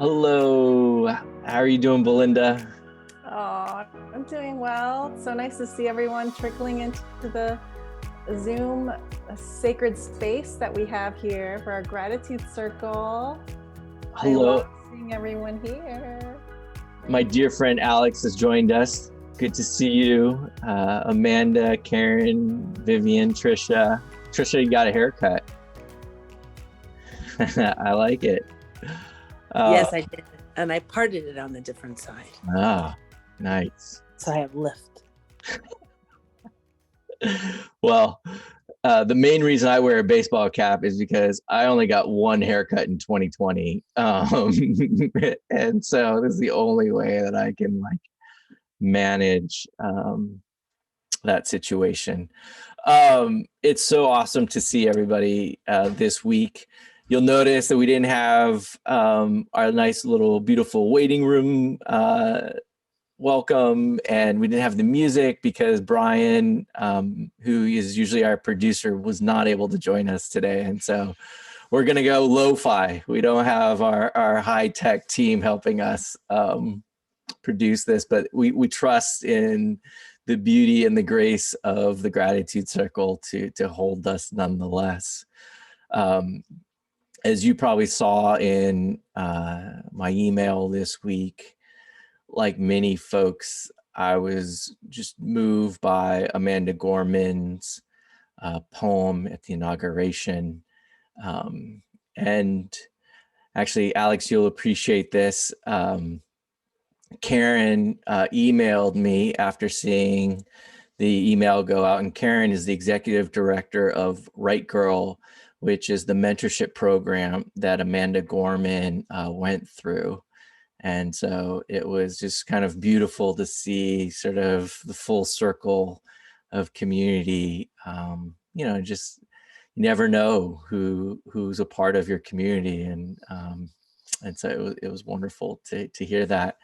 Hello, how are you doing, Belinda? Oh, I'm doing well. So nice to see everyone trickling into the Zoom sacred space that we have here for our gratitude circle. I Hello, love seeing everyone here. my dear friend Alex has joined us. Good to see you. Amanda, Karen, Vivian, Trisha. Trisha, you got a haircut. I like it. Yes, I did. And I parted it on the different side. Nice. So I have lift. Well, the main reason I wear a baseball cap is because I only got one haircut in 2020. And so this is the only way that I can manage that situation. It's so awesome to see everybody this week. You'll notice that we didn't have our nice little beautiful waiting room welcome, and we didn't have the music because Brian, who is usually our producer, was not able to join us today. And so we're going to go lo-fi. We don't have our high-tech team helping us produce this, but we trust in the beauty and the grace of the gratitude circle to hold us nonetheless. As you probably saw in my email this week, like many folks, I was just moved by Amanda Gorman's poem at the inauguration. And actually, Alex, you'll appreciate this. Karen emailed me after seeing the email go out, and Karen is the executive director of Right Girl, which is the mentorship program that Amanda Gorman went through. And so it was just kind of beautiful to see sort of the full circle of community. Just you never know who's a part of your community, and so it was wonderful to hear that.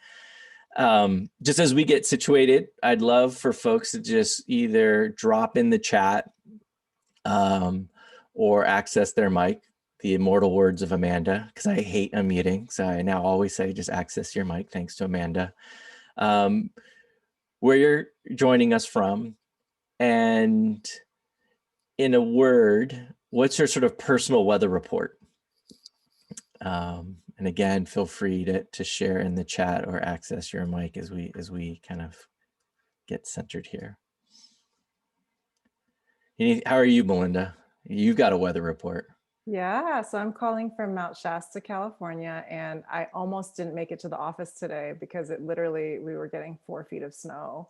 Just as we get situated, I'd love for folks to just either drop in the chat or access their mic. The immortal words of Amanda, because I hate unmuting. So I now always say, just access your mic. Thanks to Amanda. Where you're joining us from, and in a word, what's your sort of personal weather report? And again, feel free to share in the chat or access your mic as we kind of get centered here. How are you, Belinda? You've got a weather report. Yeah, so I'm calling from Mount Shasta, California, and I almost didn't make it to the office today because we were getting 4 feet of snow.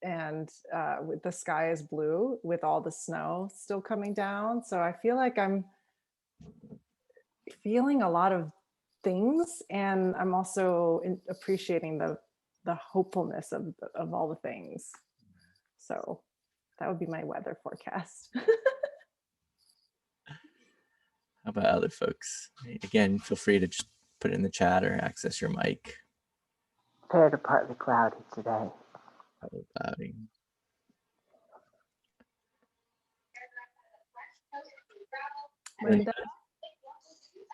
And the sky is blue with all the snow still coming down. So I feel like I'm feeling a lot of things, and I'm also appreciating the hopefulness of all the things. So that would be my weather forecast. How about other folks? Again, feel free to just put it in the chat or access your mic. Fair to partly cloudy today. Partly cloudy. Linda?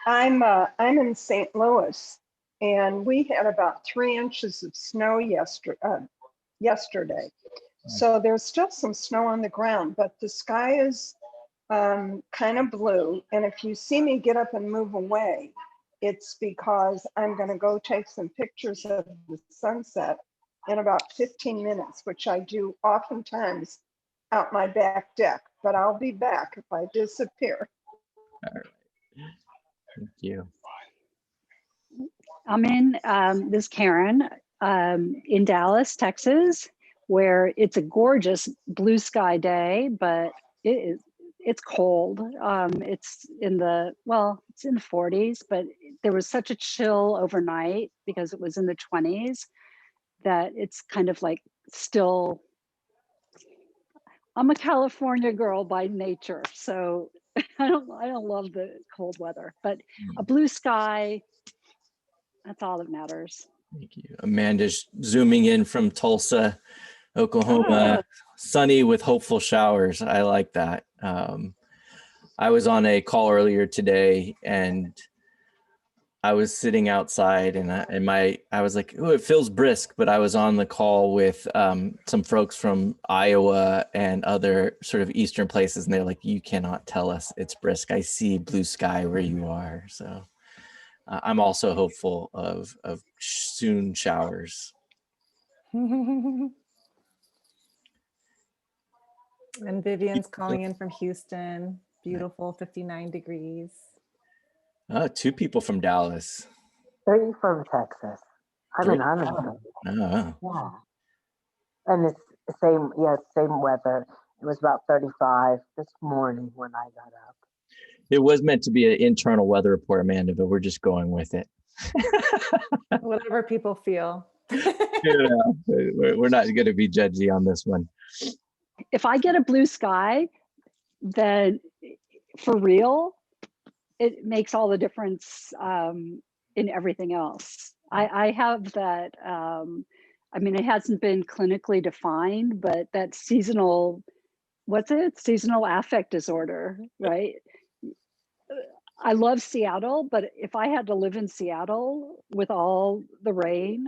I'm in St. Louis, and we had about 3 inches of snow yesterday. So there's still some snow on the ground, but the sky is kind of blue. And if you see me get up and move away, it's because I'm going to go take some pictures of the sunset in about 15 minutes, which I do oftentimes out my back deck. But I'll be back if I disappear. All right. Thank you. I'm in this Karen in Dallas, Texas, where it's a gorgeous blue sky day, but it's cold. It's in the 40s, but there was such a chill overnight because it was in the 20s that it's kind of like still. I'm a California girl by nature, so I don't love the cold weather, but a blue sky, that's all that matters. Thank you. Amanda's zooming in from Tulsa, Oklahoma, sunny with hopeful showers. I like that. I was on a call earlier today, and I was sitting outside and I was like, oh, it feels brisk, but I was on the call with some folks from Iowa and other sort of Eastern places, and they're like, you cannot tell us it's brisk. I see blue sky where you are. So I'm also hopeful of soon showers. And Vivian's calling in from Houston. Beautiful, 59 degrees. Oh, 2 people from Dallas. 3 from Texas. I'm in Huntington. Oh. Yeah. And it's the same weather. It was about 35 this morning when I got up. It was meant to be an internal weather report, Amanda, but we're just going with it. Whatever people feel. We're not going to be judgy on this one. If I get a blue sky, then for real, it makes all the difference in everything else. I have that, I mean, it hasn't been clinically defined, but that seasonal affect disorder, right? I love Seattle, but if I had to live in Seattle with all the rain,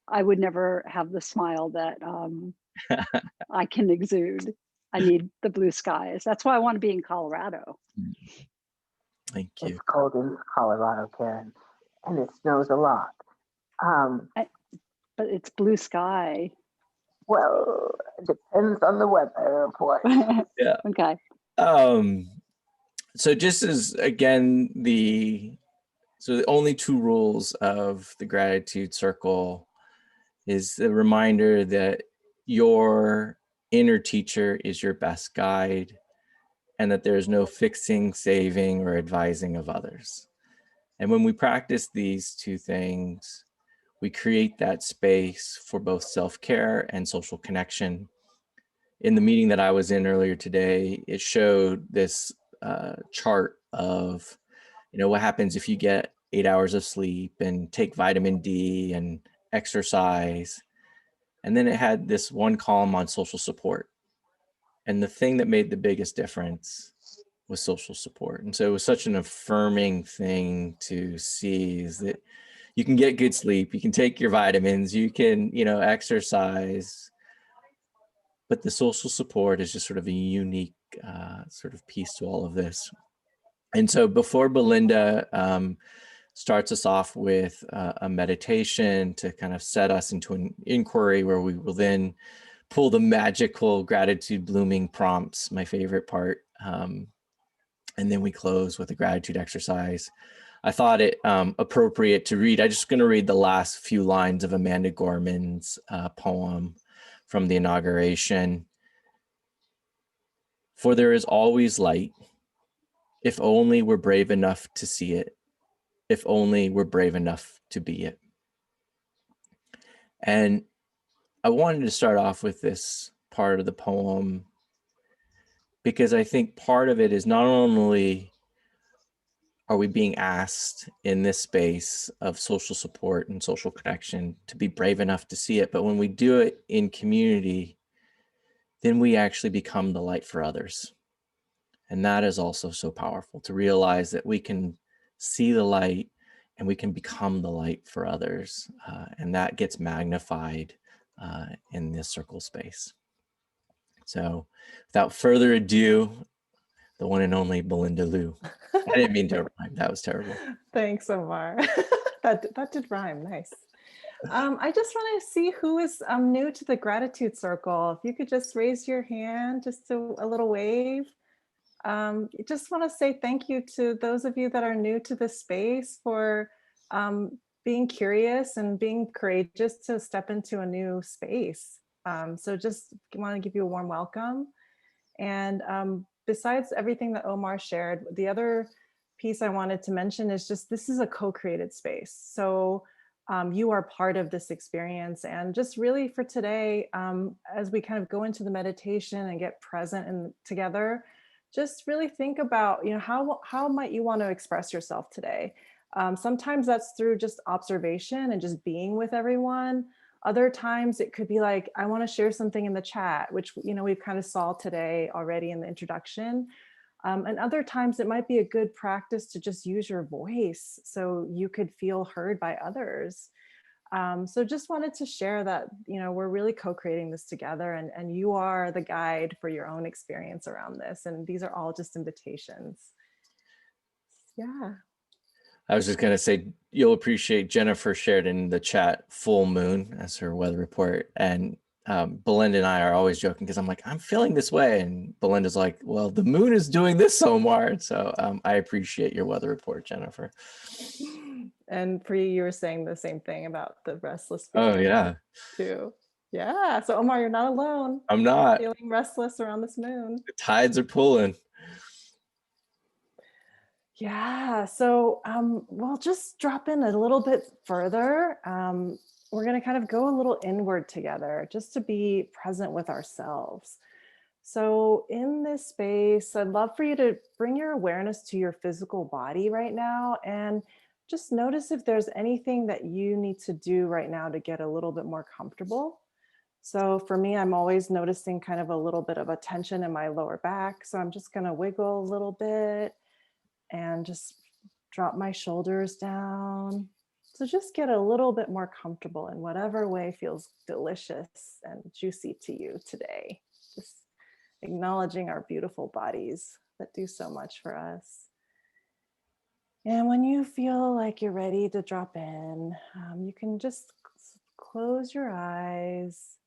I would never have the smile that I can exude. I need the blue skies. That's why I want to be in Colorado. Thank you. It's cold in Colorado, Karen, and it snows a lot. But it's blue sky. Well, it depends on the weather report. Yeah. Okay. So just as, again, the only 2 rules of the gratitude circle is the reminder that your inner teacher is your best guide, and that there's no fixing, saving, or advising of others. And when we practice these 2 things, we create that space for both self-care and social connection. In the meeting that I was in earlier today, it showed this chart of, what happens if you get 8 hours of sleep and take vitamin D and exercise. And then it had this one column on social support. And the thing that made the biggest difference was social support. And so it was such an affirming thing to see, is that you can get good sleep, you can take your vitamins, you can, exercise, but the social support is just sort of a unique sort of piece to all of this. And so before Belinda starts us off with a meditation to kind of set us into an inquiry where we will then pull the magical gratitude blooming prompts, my favorite part. And then we close with a gratitude exercise. I thought it appropriate to read. I'm just going to read the last few lines of Amanda Gorman's poem from the inauguration. For there is always light, if only we're brave enough to see it, if only we're brave enough to be it. And I wanted to start off with this part of the poem because I think part of it is not only are we being asked in this space of social support and social connection to be brave enough to see it, but when we do it in community, then we actually become the light for others. And that is also so powerful, to realize that we can see the light and we can become the light for others. And that gets magnified in this circle space. So without further ado, the one and only Belinda Liu. I didn't mean to rhyme. That was terrible. Thanks, Omar. that did rhyme. Nice. I just want to see who is new to the gratitude circle. If you could just raise your hand, just a little wave. Just want to say thank you to those of you that are new to this space for being curious and being courageous to step into a new space. So just want to give you a warm welcome. And besides everything that Omar shared, the other piece I wanted to mention is just, this is a co-created space. So you are part of this experience. And just really for today, as we kind of go into the meditation and get present and together, just really think about, how might you want to express yourself today? Sometimes that's through just observation and just being with everyone. Other times it could be like, I want to share something in the chat, which, we've kind of saw today already in the introduction. And other times it might be a good practice to just use your voice so you could feel heard by others. So just wanted to share that, we're really co-creating this together, and you are the guide for your own experience around this. And these are all just invitations. Yeah. I was just going to say, you'll appreciate Jennifer shared in the chat full moon as her weather report. And Belinda and I are always joking because I'm like, I'm feeling this way. And Belinda's like, well, the moon is doing this, Omar. So I appreciate your weather report, Jennifer. And for you, you were saying the same thing about the restless Oh, feeling yeah. too. Yeah. So Omar, you're not alone. I'm not. Feeling restless around this moon. The tides are pulling. Yeah, so we'll just drop in a little bit further. We're going to kind of go a little inward together just to be present with ourselves. So in this space, I'd love for you to bring your awareness to your physical body right now and just notice if there's anything that you need to do right now to get a little bit more comfortable. So for me, I'm always noticing kind of a little bit of a tension in my lower back. So I'm just going to wiggle a little bit and just drop my shoulders down. So just get a little bit more comfortable in whatever way feels delicious and juicy to you today. Just acknowledging our beautiful bodies that do so much for us. And when you feel like you're ready to drop in, you can just close your eyes,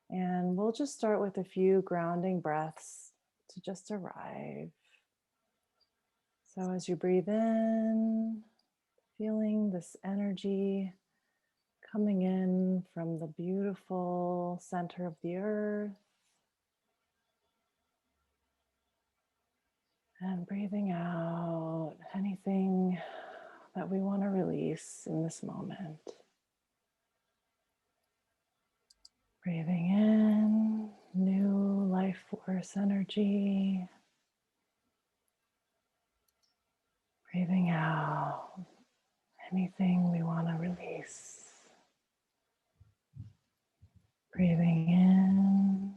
and we'll just start with a few grounding breaths to just arrive. So as you breathe in, feeling this energy coming in from the beautiful center of the earth, and breathing out anything that we want to release in this moment. Breathing in new life force energy. Breathing out anything we want to release. Breathing in.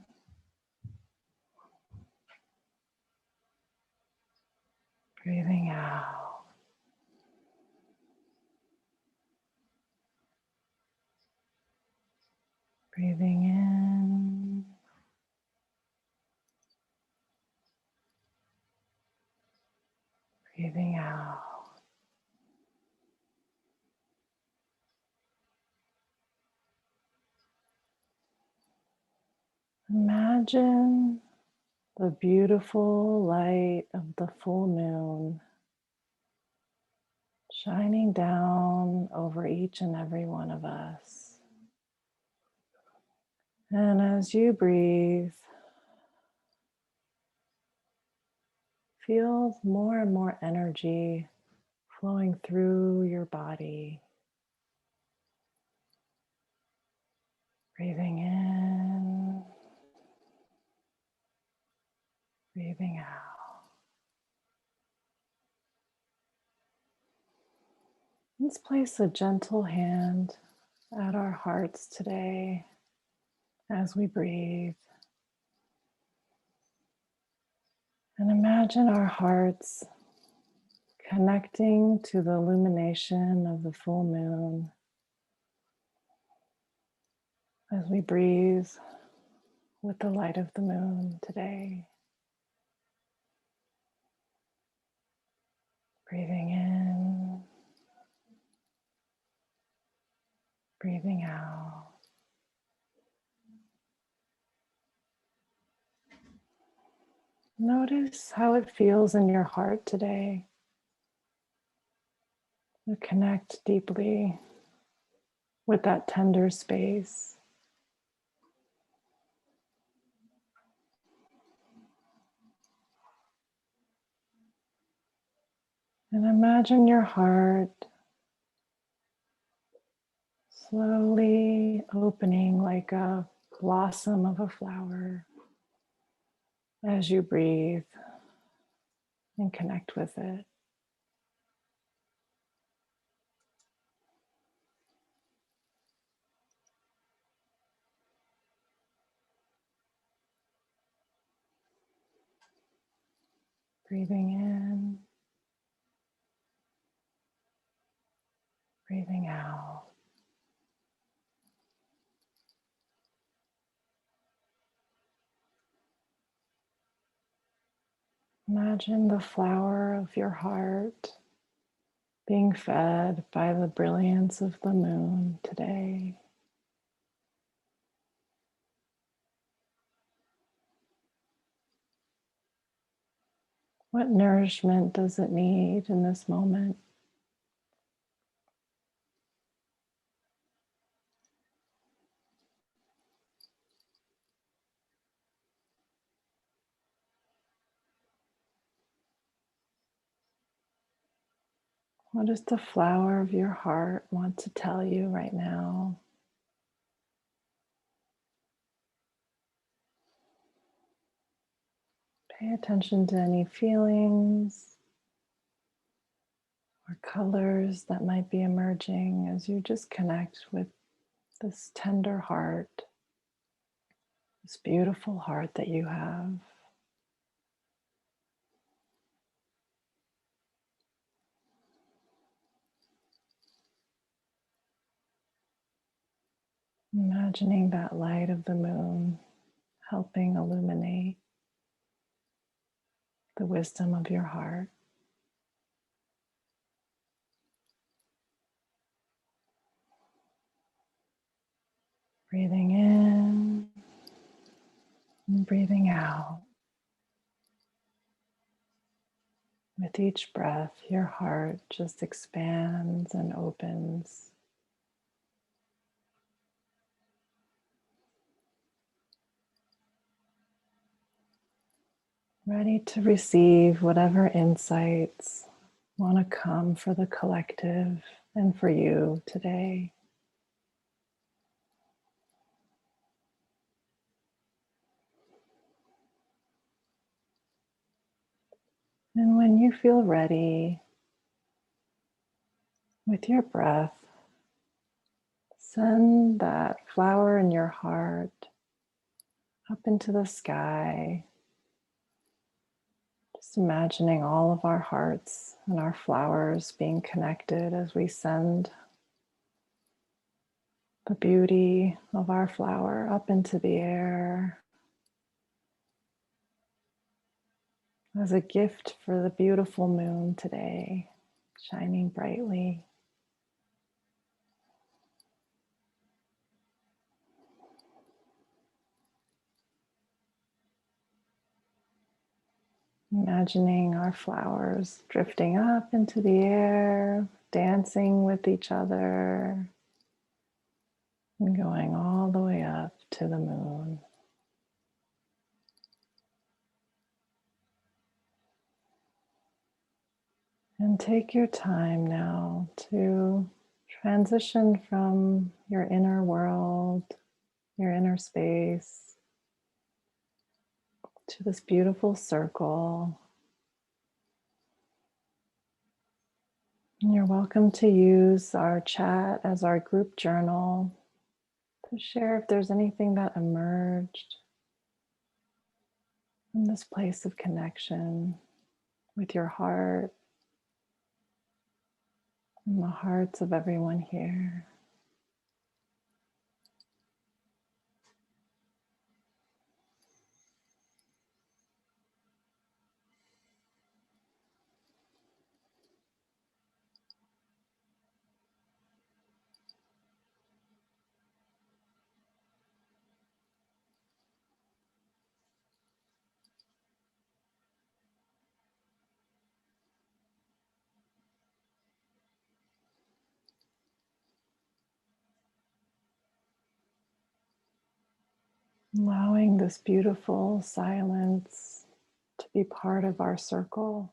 Breathing out. Breathing in. Breathing out. Imagine the beautiful light of the full moon shining down over each and every one of us. And as you breathe, feel more and more energy flowing through your body. Breathing in, breathing out. Let's place a gentle hand at our hearts today as we breathe. And imagine our hearts connecting to the illumination of the full moon as we breathe with the light of the moon today. Breathing in, breathing out. Notice how it feels in your heart today. You connect deeply with that tender space. And imagine your heart slowly opening like a blossom of a flower as you breathe and connect with it. Breathing in, breathing out. Imagine the flower of your heart being fed by the brilliance of the moon today. What nourishment does it need in this moment? What does the flower of your heart want to tell you right now? Pay attention to any feelings or colors that might be emerging as you just connect with this tender heart, this beautiful heart that you have. Imagining that light of the moon helping illuminate the wisdom of your heart. Breathing in and breathing out. With each breath, your heart just expands and opens. Ready to receive whatever insights want to come for the collective and for you today. And when you feel ready, with your breath, send that flower in your heart up into the sky. Just imagining all of our hearts and our flowers being connected as we send the beauty of our flower up into the air as a gift for the beautiful moon today, shining brightly. Imagining our flowers drifting up into the air, dancing with each other, and going all the way up to the moon. And take your time now to transition from your inner world, your inner space, to this beautiful circle. And you're welcome to use our chat as our group journal to share if there's anything that emerged from this place of connection with your heart and the hearts of everyone here. Allowing this beautiful silence to be part of our circle.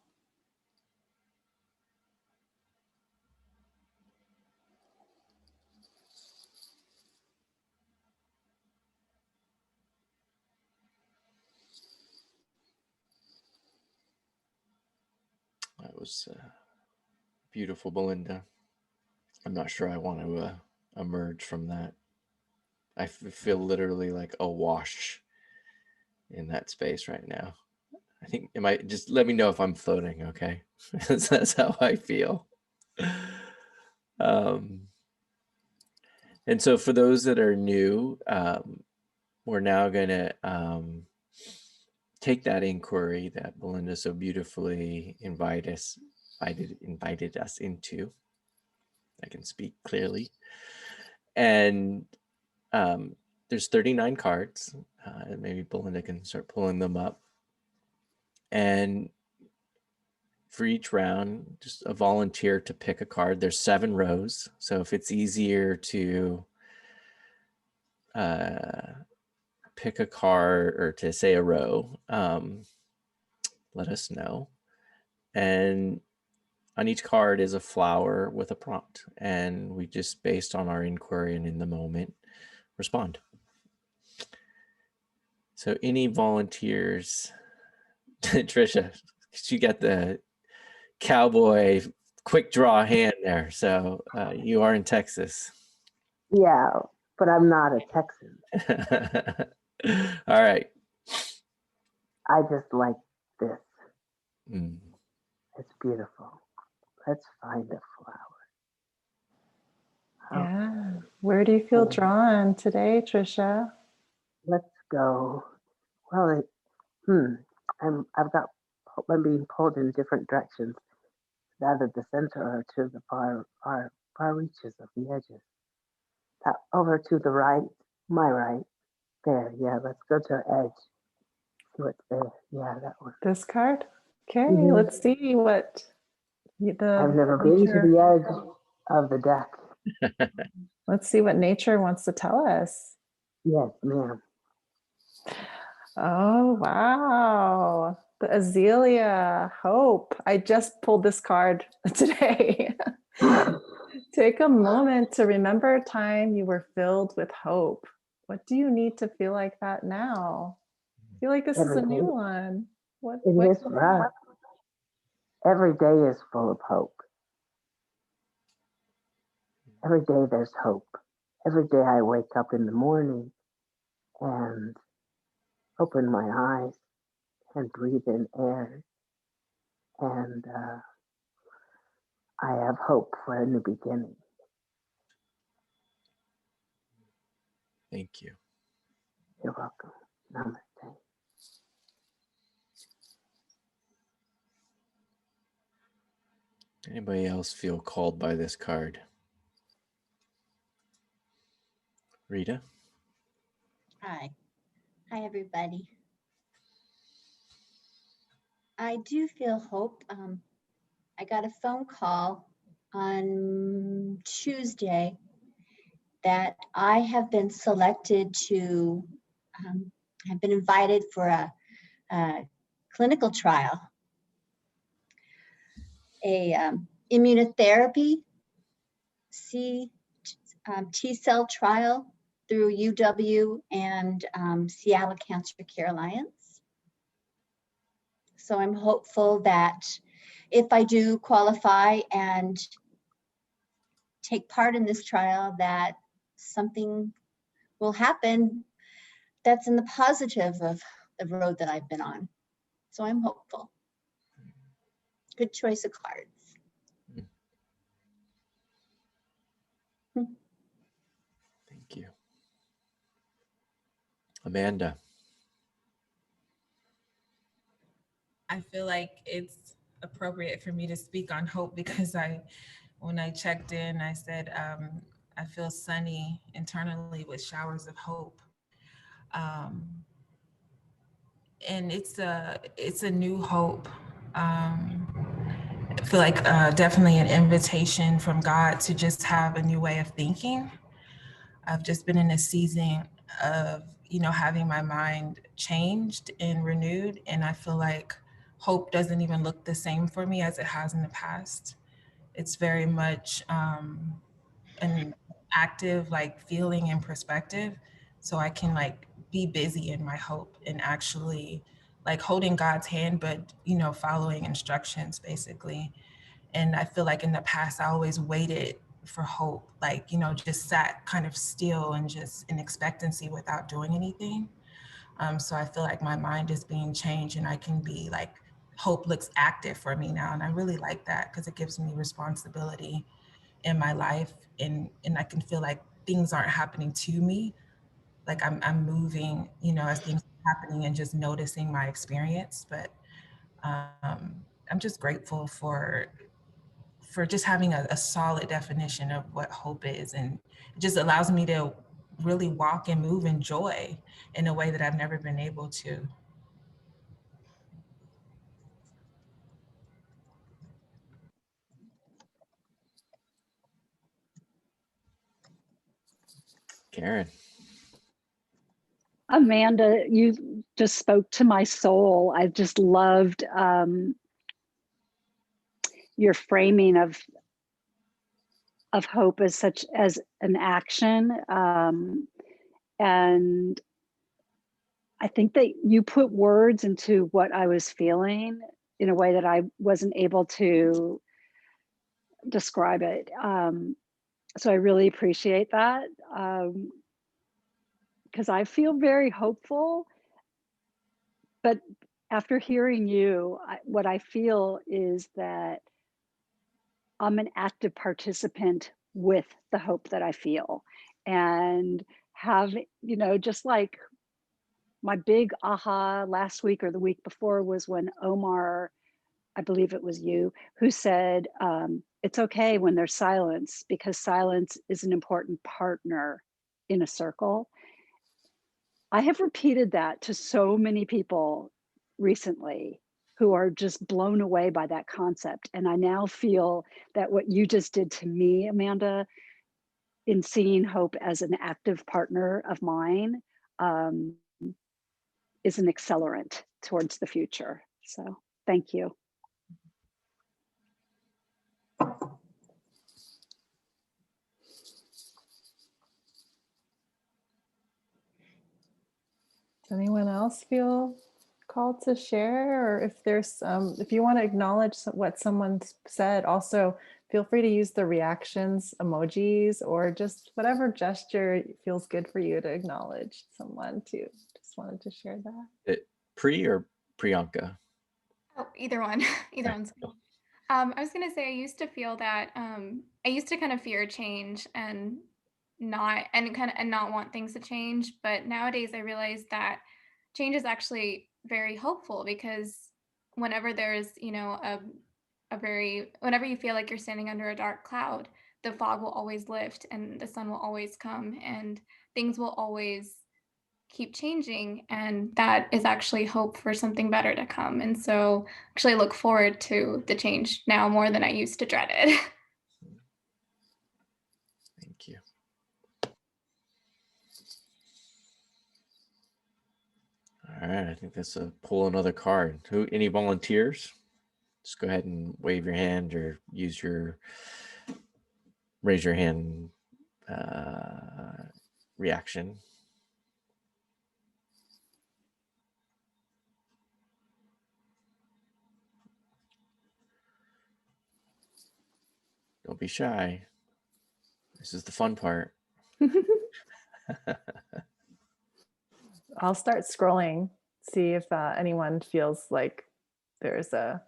That was beautiful, Belinda. I'm not sure I want to emerge from that. I feel literally like awash in that space right now. I think just let me know if I'm floating, okay? That's how I feel. And so for those that are new, we're now going to take that inquiry that Belinda so beautifully invited us into. I can speak clearly. And there's 39 cards. And maybe Belinda can start pulling them up. And for each round, just a volunteer to pick a card. There's 7 rows. So if it's easier to pick a card or to say a row, let us know. And on each card is a flower with a prompt. And we just, based on our inquiry and in the moment, respond. So any volunteers, Trisha, she got the cowboy quick draw hand there. So you are in Texas. Yeah, but I'm not a Texan. All right. I just like this. Mm. It's beautiful. Let's find a flower. Yeah. Where do you feel drawn today, Trisha? Let's go. Well, I'm being pulled in different directions, either the center or to the far reaches of the edges. Over to the right, my right. There, yeah. Let's go to the edge. See what's there. Yeah, that one. This card? Okay, Mhm. let's see what I've never been to the edge of the deck. Let's see what nature wants to tell us. Yes, ma'am. Oh, wow. The azalea, hope. I just pulled this card today. Take a moment to remember a time you were filled with hope. What do you need to feel like that now? I feel like this is a new one. It is rough. Every day is full of hope. Every day there's hope. Every day I wake up in the morning and open my eyes and breathe in air. And I have hope for a new beginning. Thank you. You're welcome. Namaste. Anybody else feel called by this card? Rita? Hi. Hi, everybody. I do feel hope. I got a phone call on Tuesday that I have been selected to, have been invited for a clinical trial, a immunotherapy T-cell trial through UW and Seattle Cancer Care Alliance. So I'm hopeful that if I do qualify and take part in this trial, that something will happen that's in the positive of the road that I've been on. So I'm hopeful. Good choice of cards. Thank you. Amanda? I feel like it's appropriate for me to speak on hope because when I checked in, I said, I feel sunny internally with showers of hope. And it's a new hope. I feel like definitely an invitation from God to just have a new way of thinking. I've just been in a season of, having my mind changed and renewed. And I feel like hope doesn't even look the same for me as it has in the past. It's very much an active feeling and perspective. So I can be busy in my hope and actually holding God's hand, but following instructions basically. And I feel like in the past, I always waited for hope, just sat kind of still and just in expectancy without doing anything. So I feel like my mind is being changed and I can be like, hope looks active for me now. And I really like that because it gives me responsibility in my life, and I can feel like things aren't happening to me. Like I'm moving, you know, as things are happening and just noticing my experience. But I'm just grateful for just having a solid definition of what hope is. And it just allows me to really walk and move in joy in a way that I've never been able to. Karen. Amanda, you just spoke to my soul. I just loved your framing of hope as such as an action. And I think that you put words into what I was feeling in a way that I wasn't able to describe it. So I really appreciate that, because I feel very hopeful. But after hearing you, what I feel is that I'm an active participant with the hope that I feel. And have, you know, just like my big aha last week or the week before was when Omar, I believe it was you, who said, it's okay when there's silence because silence is an important partner in a circle. I have repeated that to so many people recently who are just blown away by that concept. And I now feel that what you just did to me, Amanda, in seeing hope as an active partner of mine, is an accelerant towards the future. So thank you. Does anyone else feel called to share? Or if there's, if you want to acknowledge what someone said, also feel free to use the reactions emojis or just whatever gesture feels good for you to acknowledge someone too. Just wanted to share that. Pri or Priyanka? Oh, either one. Either one's good. I was gonna say I used to feel that I used to kind of fear change and not want things to change. But nowadays I realize that change is actually very hopeful because whenever there's, you know, whenever you feel like you're standing under a dark cloud, the fog will always lift and the sun will always come and things will always keep changing, and that is actually hope for something better to come. And so actually look forward to the change now more than I used to dread it. Thank you. All right, I think that's a pull another card. Any volunteers? Just go ahead and wave your hand or raise your hand reaction. Don't be shy. This is the fun part. I'll start scrolling, see if anyone feels like there's I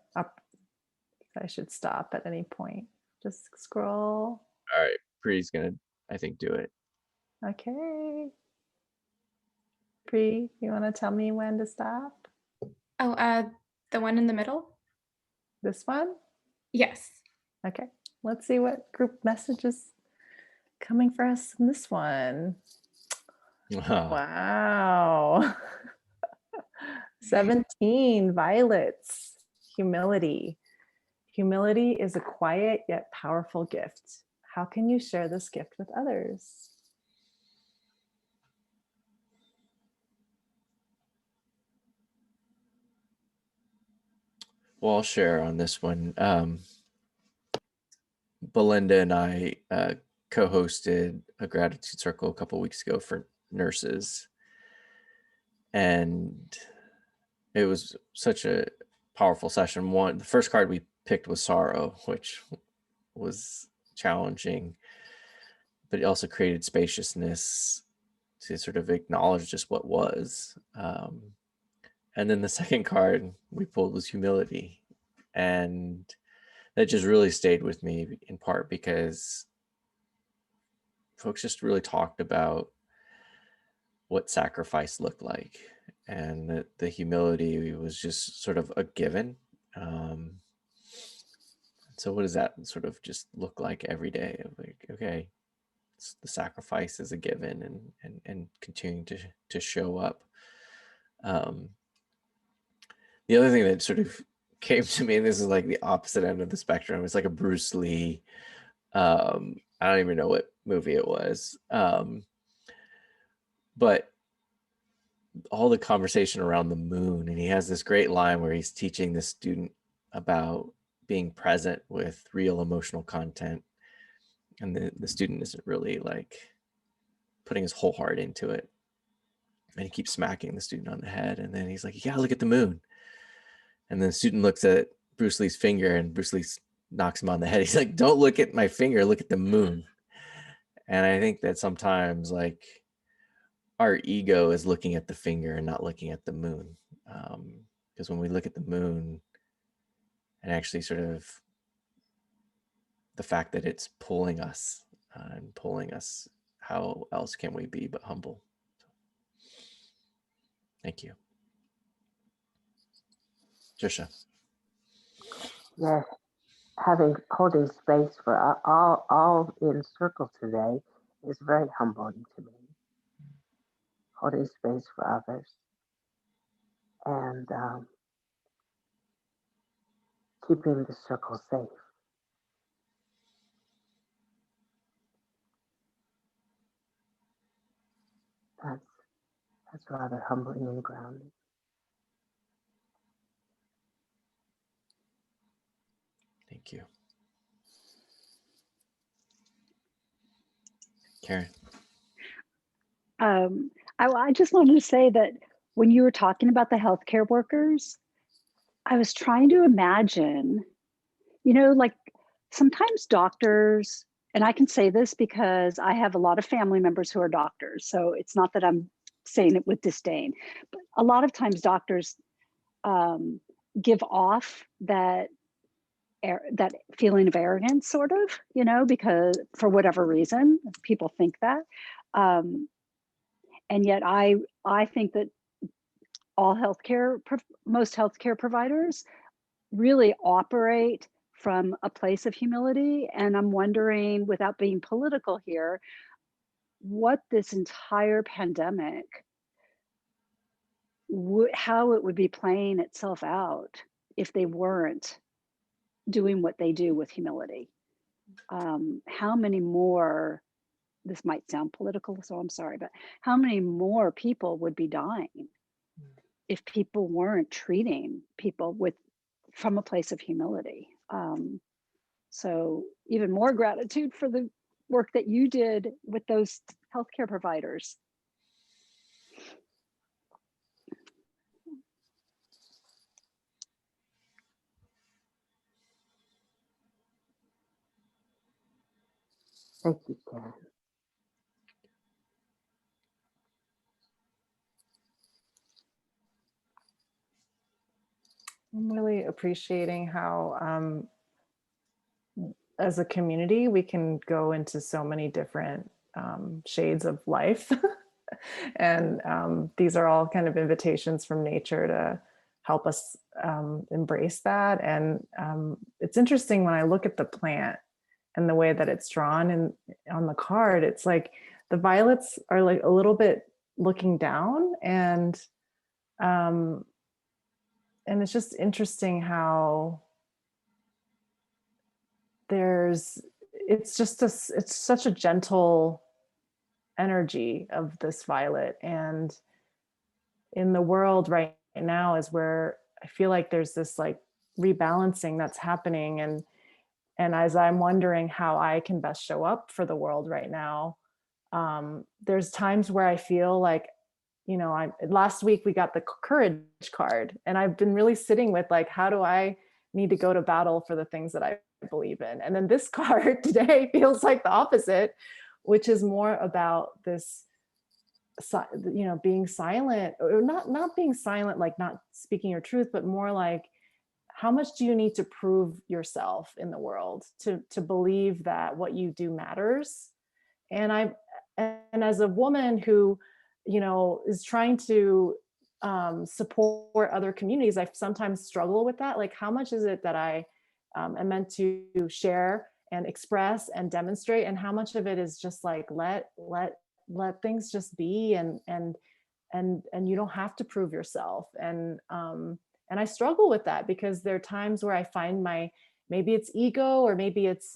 should stop at any point. Just scroll. All right, Pri's gonna, I think, do it. Okay. Pri, you want to tell me when to stop? Oh, the one in the middle? This one? Yes. Okay. Let's see what group message is coming for us in this one. Wow. 17 violets. Humility. Humility is a quiet yet powerful gift. How can you share this gift with others? Well, I'll share on this one. Belinda and I co-hosted a gratitude circle a couple weeks ago for nurses. And it was such a powerful session. The first card we picked was sorrow, which was challenging, but it also created spaciousness to sort of acknowledge just what was. And then the second card we pulled was humility. And that just really stayed with me, in part because folks just really talked about what sacrifice looked like, and that the humility was just sort of a given. So what does that sort of just look like every day? Like, okay, the sacrifice is a given, and continuing to show up. The other thing that sort of came to me, and this is like the opposite end of the spectrum, it's like a Bruce Lee, I don't even know what movie it was, but all the conversation around the moon, and he has this great line where he's teaching the student about being present with real emotional content, and the student isn't really like putting his whole heart into it, and he keeps smacking the student on the head, and then he's like, "You gotta look at the moon." And then the student looks at Bruce Lee's finger, and Bruce Lee knocks him on the head. He's like, "Don't look at my finger, look at the moon." And I think that sometimes like our ego is looking at the finger and not looking at the moon. Because when we look at the moon, and actually sort of the fact that it's pulling us, how else can we be but humble? Thank you. Trisha. Yes, holding space for all in circle today is very humbling to me. Holding space for others, and keeping the circle safe. That's rather humbling and grounding. Thank you. Karen. I just wanted to say that when you were talking about the healthcare workers, I was trying to imagine, like sometimes doctors, and I can say this because I have a lot of family members who are doctors, so it's not that I'm saying it with disdain, but a lot of times doctors give off that feeling of arrogance, sort of, because for whatever reason, people think that. And yet I think that most healthcare providers really operate from a place of humility. And I'm wondering, without being political here, what this entire pandemic, how it would be playing itself out if they weren't doing what they do with humility. How many more, this might sound political, so I'm sorry, but how many more people would be dying if people weren't treating people from a place of humility? So even more gratitude for the work that you did with those healthcare providers. Thank you, Karen. I'm really appreciating how, as a community, we can go into so many different shades of life. And these are all kind of invitations from nature to help us embrace that. And it's interesting when I look at the plant and the way that it's drawn and on the card, it's like the violets are like a little bit looking down, and it's just interesting how it's such a gentle energy of this violet. And in the world right now is where I feel like there's this like rebalancing that's happening. And as I'm wondering how I can best show up for the world right now, there's times where I feel like, last week we got the courage card, and I've been really sitting with like, how do I need to go to battle for the things that I believe in? And then this card today feels like the opposite, which is more about this being silent, or not being silent, like not speaking your truth, but more like, how much do you need to prove yourself in the world to believe that what you do matters? And as a woman who, is trying to support other communities, I sometimes struggle with that. Like, how much is it that I am meant to share and express and demonstrate, and how much of it is just like, let things just be, and you don't have to prove yourself. And I struggle with that, because there are times where I find maybe it's ego, or maybe it's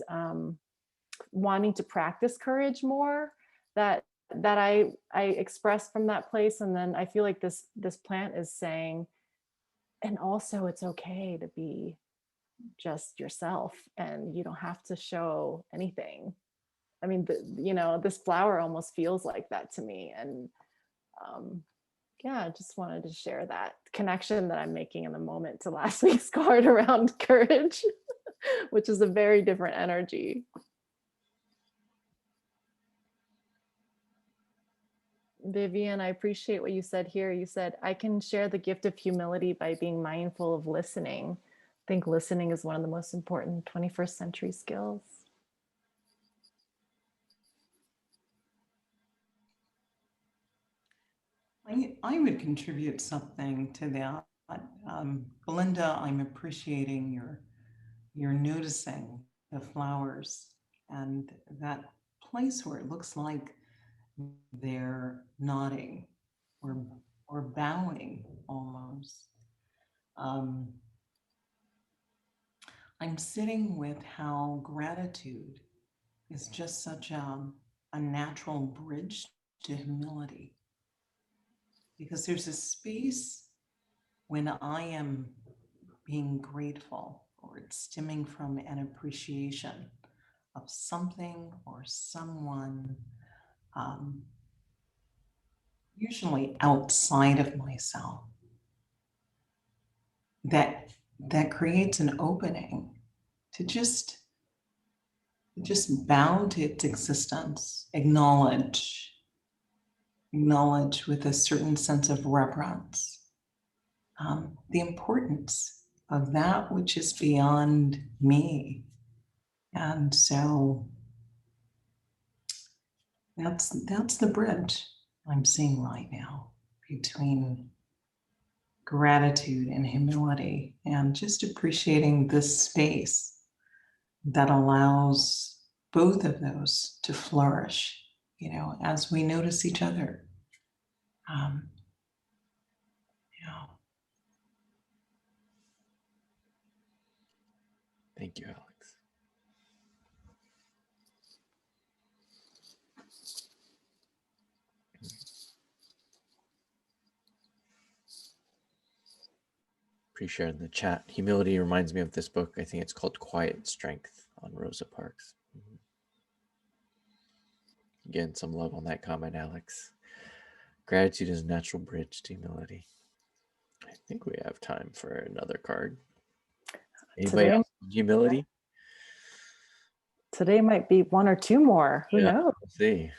wanting to practice courage more, that I express from that place. And then I feel like this plant is saying, and also it's okay to be just yourself, and you don't have to show anything. I mean, this flower almost feels like that to me. And yeah, I just wanted to share that connection that I'm making in the moment to last week's card around courage, which is a very different energy. Vivian, I appreciate what you said here. You said, I can share the gift of humility by being mindful of listening. I think listening is one of the most important 21st century skills. I would contribute something to that. Belinda, I'm appreciating your noticing the flowers and that place where it looks like they're nodding or bowing almost. I'm sitting with how gratitude is just such a natural bridge to humility. Because there's a space when I am being grateful, or it's stemming from an appreciation of something or someone, usually outside of myself, that creates an opening to just bow to its existence, acknowledge with a certain sense of reverence the importance of that which is beyond me. And so that's the bridge I'm seeing right now between gratitude and humility, and just appreciating this space that allows both of those to flourish, as we notice each other. Thank you, Alex. Appreciate in the chat. Humility reminds me of this book. I think it's called Quiet Strength on Rosa Parks. Again, some love on that comment, Alex. Gratitude is a natural bridge to humility. I think we have time for another card. Anybody else? Humility? Today might be one or two more. Who knows? We'll see.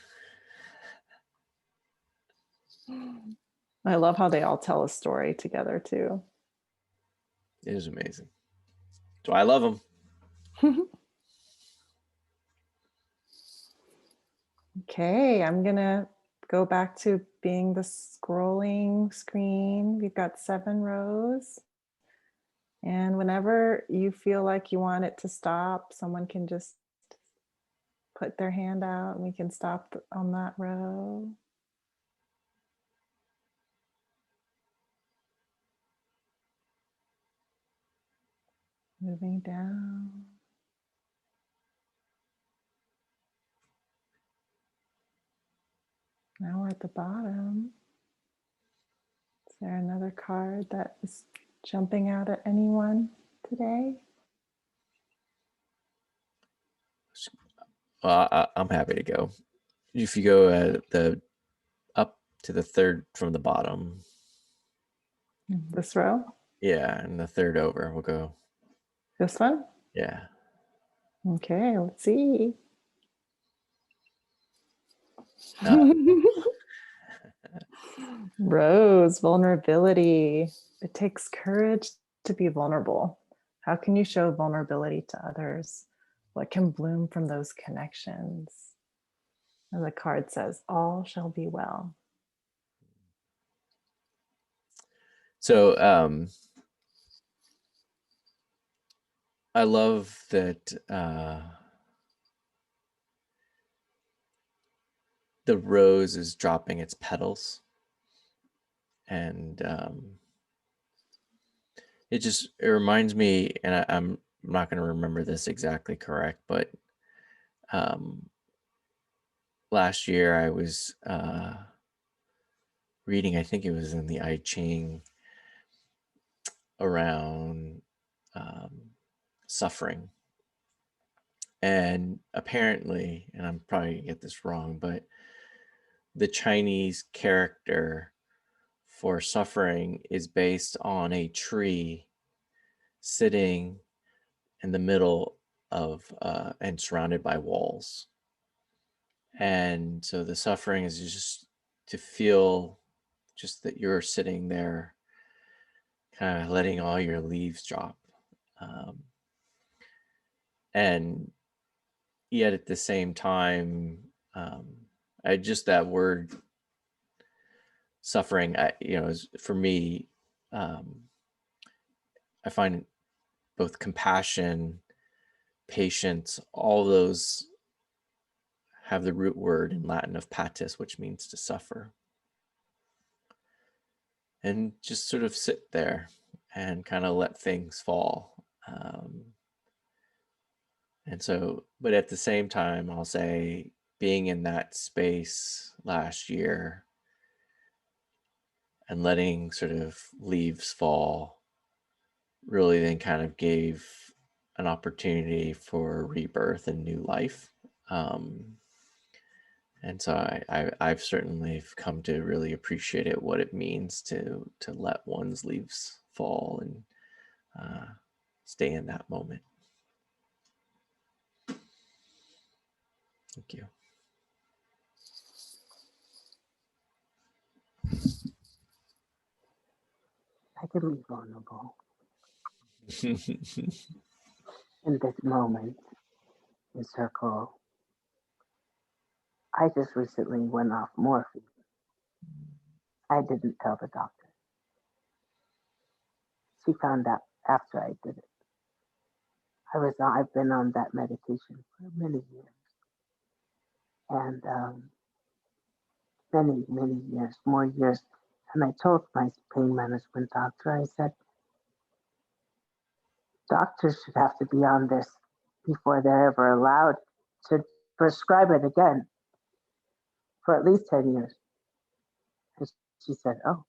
I love how they all tell a story together too. It is amazing. So I love them. Okay, I'm gonna go back to being the scrolling screen. We've got 7 rows. And whenever you feel like you want it to stop, someone can just put their hand out and we can stop on that row. Moving down. Now we're at the bottom. Is there another card that is jumping out at anyone today? I'm happy to go. If you go up to the third from the bottom. This row? Yeah, and the third over. We'll go. This one? Yeah. Okay, let's see. Rose, vulnerability. It takes courage to be vulnerable. How can you show vulnerability to others? What can bloom from those connections? And the card says, all shall be well. So I love that the rose is dropping its petals, and it reminds me, and I'm not going to remember this exactly correct, but last year I was reading, I think it was in the I Ching, around suffering. And apparently, and I'm probably gonna get this wrong, but the Chinese character for suffering is based on a tree sitting in the middle of and surrounded by walls. And so the suffering is just to feel just that you're sitting there, kind of letting all your leaves drop. And yet at the same time, I just, that word suffering, for me, I find both compassion, patience, all those have the root word in Latin of patis, which means to suffer. And just sort of sit there and kind of let things fall. And so, but at the same time, I'll say being in that space last year and letting sort of leaves fall really then kind of gave an opportunity for rebirth and new life. And so I've certainly come to really appreciate it, what it means to let one's leaves fall and stay in that moment. Thank you. I can be vulnerable in this moment in circle. I just recently went off morphine. I didn't tell the doctor. She found out after I did it. I've been on that medication for many years. And many years, more years. And I told my pain management doctor, I said, doctors should have to be on this before they're ever allowed to prescribe it again for at least 10 years. And she said, oh.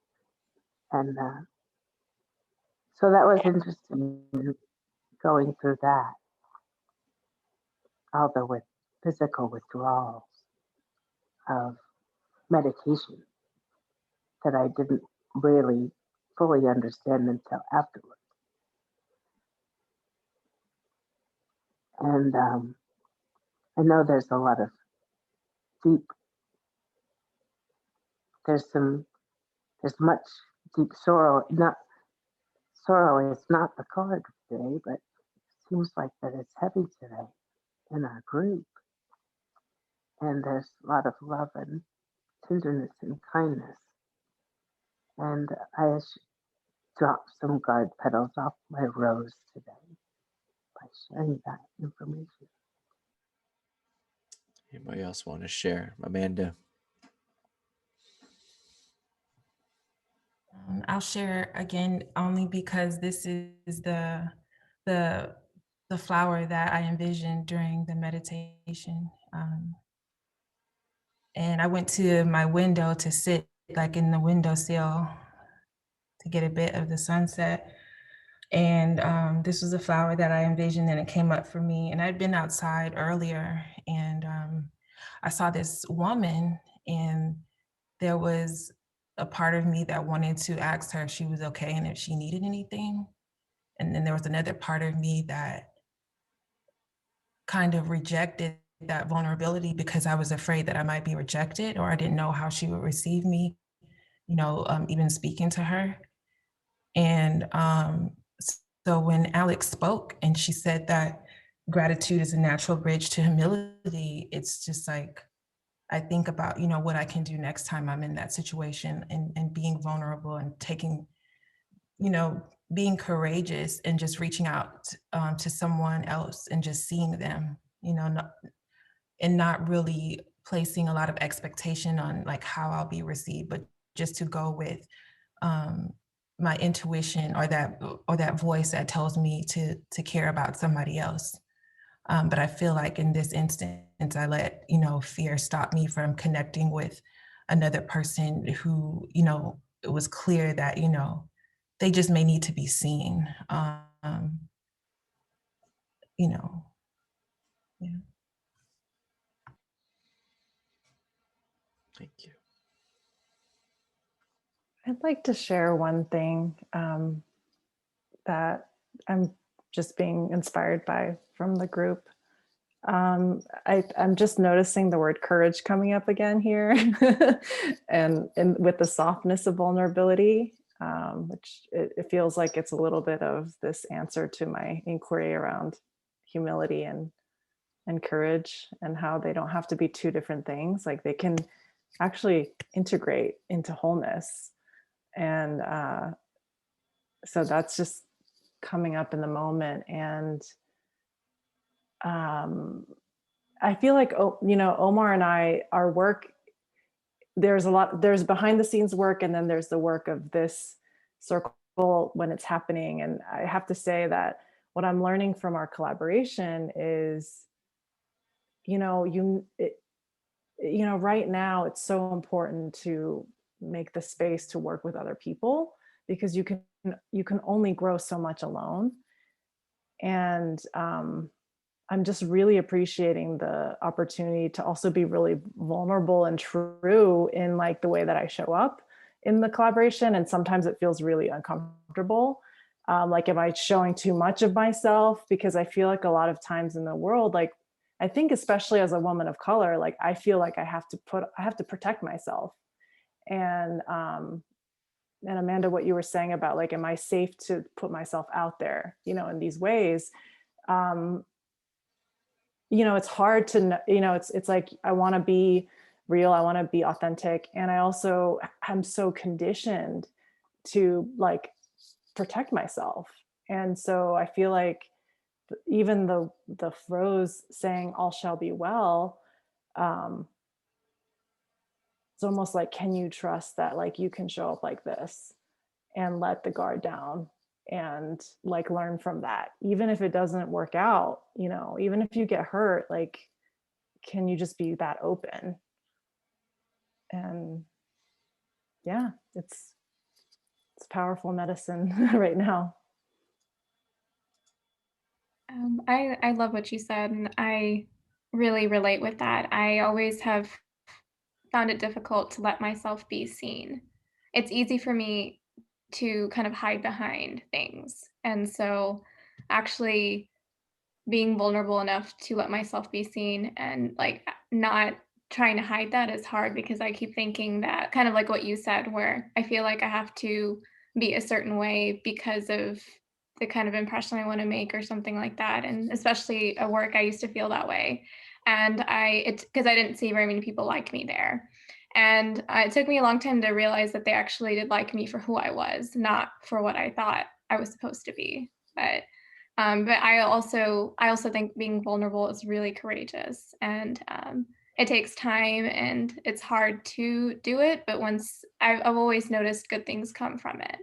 And so that was interesting, going through that, although with physical withdrawals of medication that I didn't really fully understand until afterwards. And I know there's a lot of there's much deep sorrow. Sorrow is not the card today, but it seems like that it's heavy today in our group. And there's a lot of love and tenderness and kindness. And I dropped some guard petals off my rose today by sharing that information. Anybody else want to share? Amanda? I'll share again only because this is the flower that I envisioned during the meditation. And I went to my window to sit like in the windowsill to get a bit of the sunset. And this was a flower that I envisioned, and it came up for me. And I'd been outside earlier, and I saw this woman, and there was a part of me that wanted to ask her if she was okay and if she needed anything. And then there was another part of me that kind of rejected that vulnerability because I was afraid that I might be rejected, or I didn't know how she would receive me, even speaking to her. And so when Alex spoke and she said that gratitude is a natural bridge to humility, it's just like, I think about, what I can do next time I'm in that situation, and being vulnerable and taking, being courageous and just reaching out to someone else and just seeing them, and not really placing a lot of expectation on like how I'll be received, but just to go with my intuition or that voice that tells me to care about somebody else. But I feel like in this instance, I let, fear stop me from connecting with another person who, it was clear that, they just may need to be seen. Yeah. Thank you. I'd like to share one thing that I'm just being inspired by from the group. I'm just noticing the word courage coming up again here, and with the softness of vulnerability, which it feels like it's a little bit of this answer to my inquiry around humility and courage, and how they don't have to be two different things. Like they can actually integrate into wholeness. And so that's just coming up in the moment. And I feel like, Omar and I, our work, there's behind the scenes work, and then there's the work of this circle when it's happening. And I have to say that what I'm learning from our collaboration is, right now it's so important to make the space to work with other people, because you can only grow so much alone. And I'm just really appreciating the opportunity to also be really vulnerable and true in like the way that I show up in the collaboration. And sometimes it feels really uncomfortable. Like, am I showing too much of myself? Because I feel like a lot of times in the world, like, I think especially as a woman of color, like I feel like I have to protect myself. And Amanda, what you were saying about like, am I safe to put myself out there, in these ways? It's hard to, it's like, I want to be real. I want to be authentic. And I also am so conditioned to like protect myself. And so I feel like even the phrase saying all shall be well, it's almost like, can you trust that like you can show up like this and let the guard down and like learn from that, even if it doesn't work out, even if you get hurt, like, can you just be that open? And yeah, it's powerful medicine right now. I love what you said, and I really relate with that. I always have found it difficult to let myself be seen. It's easy for me to kind of hide behind things. And so actually being vulnerable enough to let myself be seen and like not trying to hide that is hard, because I keep thinking that, kind of like what you said, where I feel like I have to be a certain way because of the kind of impression I want to make or something like that. And especially at work, I used to feel that way. And it's because I didn't see very many people like me there. And it took me a long time to realize that they actually did like me for who I was, not for what I thought I was supposed to be. But I also think being vulnerable is really courageous, and it takes time and it's hard to do it. But once I've always noticed good things come from it.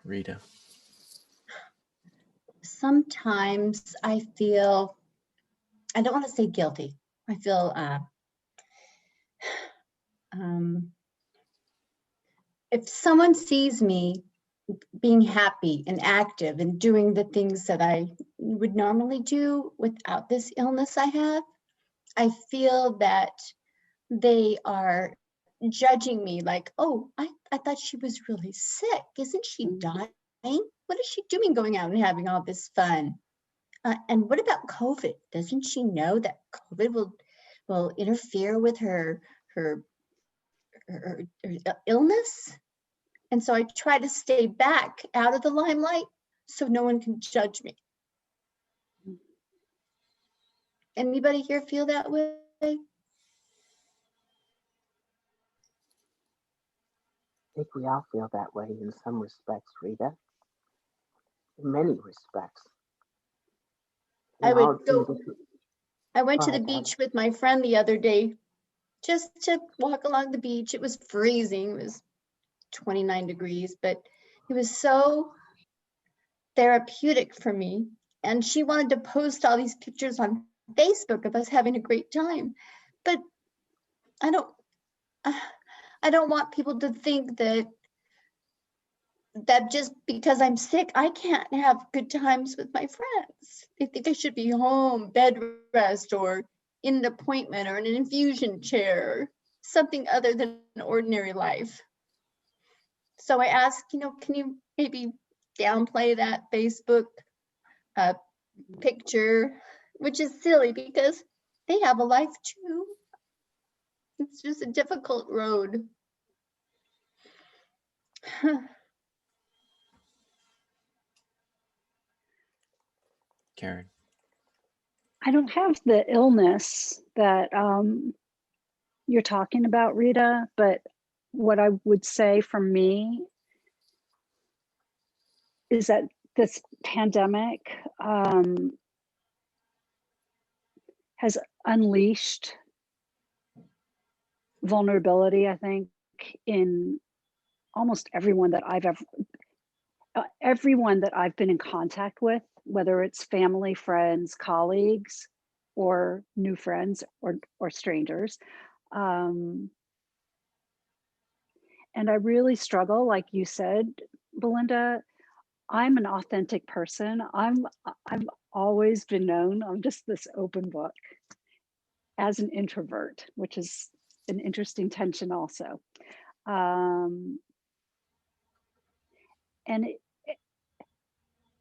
Rita. Sometimes I feel, I don't want to say guilty. I feel if someone sees me being happy and active and doing the things that I would normally do without this illness I have, I feel that they are judging me like, oh, I thought she was really sick. Isn't she dying? What is she doing going out and having all this fun? And what about COVID? Doesn't she know that COVID will interfere with her illness? And so I try to stay back out of the limelight so no one can judge me. Anybody here feel that way? I think we all feel that way in some respects, Rita. In many respects. I In all would go. different- I went Go to the ahead, Deb. beach with my friend the other day just to walk along the beach. It was freezing. It was 29 degrees, but it was so therapeutic for me. And she wanted to post all these pictures on Facebook of us having a great time. But I don't want people to think that just because I'm sick, I can't have good times with my friends. They think I should be home, bed rest, or in an appointment, or in an infusion chair, something other than an ordinary life. So I asked, can you maybe downplay that Facebook picture, which is silly because they have a life too. It's just a difficult road. Karen. I don't have the illness that you're talking about, Rita, but what I would say for me is that this pandemic has unleashed vulnerability, I think, in almost everyone that I've been in contact with, whether it's family, friends, colleagues, or new friends or strangers. And I really struggle, like you said, Belinda. I'm an authentic person. I've always been known, I'm just this open book, as an introvert, which is an interesting tension also. And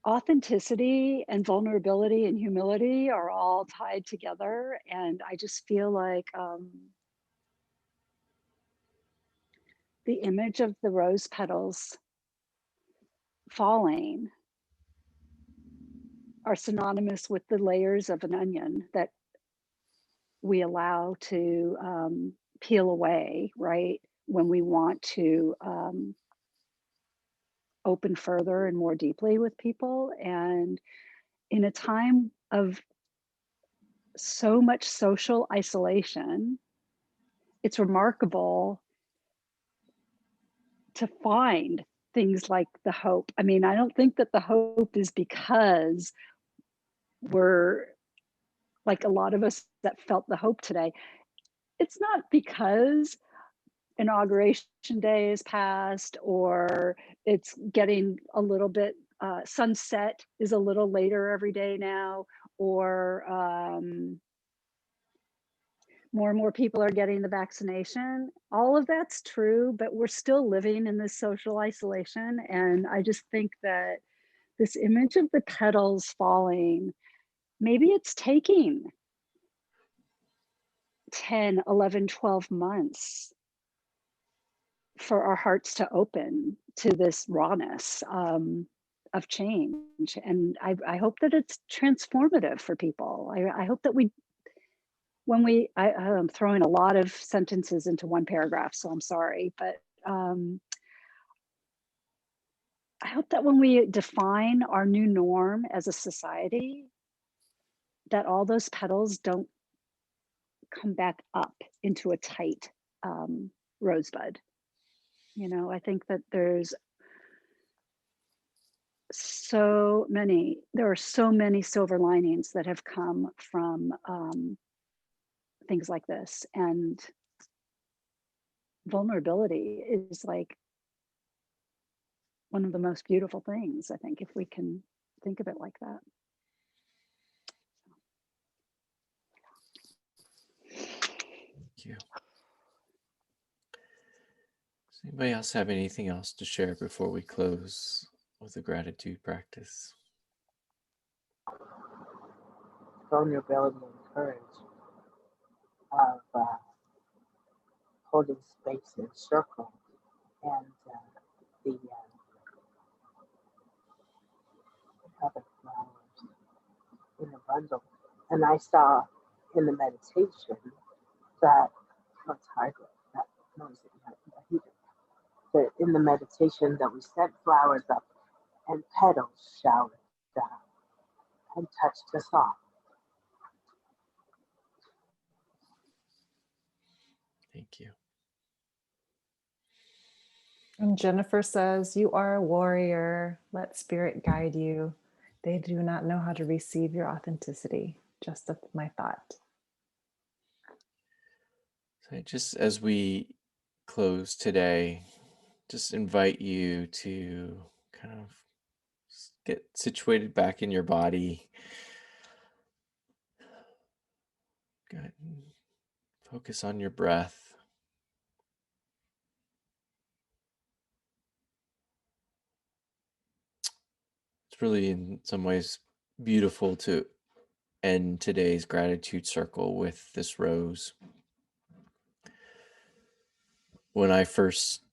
authenticity and vulnerability and humility are all tied together. And I just feel like the image of the rose petals falling are synonymous with the layers of an onion that we allow to peel away, right? When we want to open further and more deeply with people. And in a time of so much social isolation, it's remarkable to find things like the hope. I mean, I don't think that the hope is because we're like a lot of us that felt the hope today. It's not because inauguration day is past or it's getting a little bit, sunset is a little later every day now, or more and more people are getting the vaccination. All of that's true, but we're still living in this social isolation. And I just think that this image of the petals falling, maybe it's taking 10, 11, 12 months for our hearts to open to this rawness of change. And I hope that it's transformative for people. I hope that I'm throwing a lot of sentences into one paragraph, so I'm sorry, but I hope that when we define our new norm as a society, that all those petals don't come back up into a tight rosebud. I think that there are so many silver linings that have come from things like this. And vulnerability is like one of the most beautiful things, I think, if we can think of it like that. Thank you. Anybody else have anything else to share before we close with the gratitude practice? Vulnerability and courage of holding space in circle and the other flowers in a bundle. And I saw in the meditation that, what's hard, that noise that in the meditation that we sent flowers up and petals showered down and touched us all. Thank you. And Jennifer says, "You are a warrior. Let spirit guide you. They do not know how to receive your authenticity." Just my thought. So just as we close today, just invite you to kind of get situated back in your body. Go ahead and focus on your breath. It's really, in some ways, beautiful to end today's gratitude circle with this rose. When I first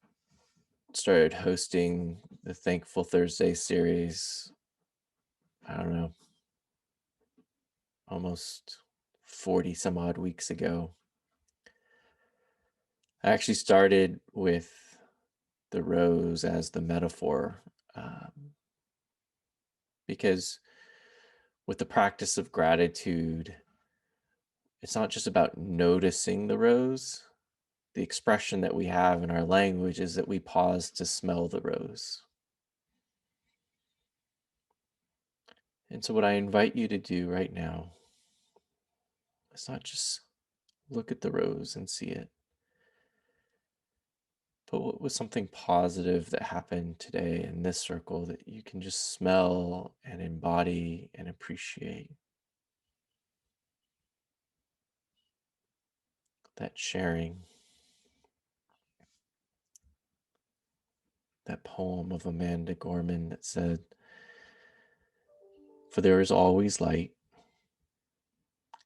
started hosting the Thankful Thursday series, I don't know, almost 40 some odd weeks ago, I actually started with the rose as the metaphor, because with the practice of gratitude, it's not just about noticing the rose. The expression that we have in our language is that we pause to smell the rose. And so what I invite you to do right now is not just look at the rose and see it, but what was something positive that happened today in this circle that you can just smell and embody and appreciate. That sharing, that poem of Amanda Gorman that said, "For there is always light,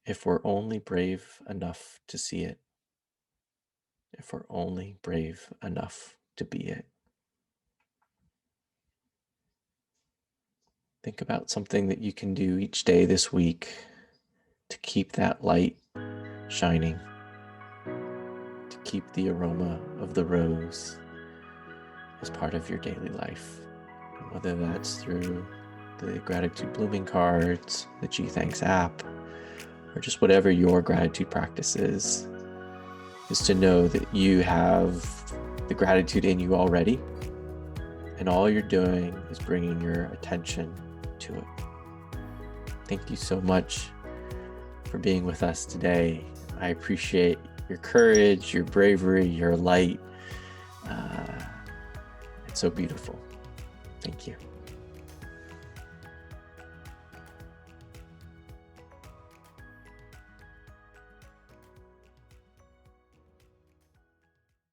if we're only brave enough to see it, if we're only brave enough to be it." Think about something that you can do each day this week to keep that light shining, to keep the aroma of the rose as part of your daily life. And whether that's through the gratitude blooming cards, the G Thanks app, or just whatever your gratitude practice is to know that you have the gratitude in you already, and all you're doing is bringing your attention to it. Thank you so much for being with us today. I appreciate your courage, your bravery, your light. It's so beautiful. Thank you.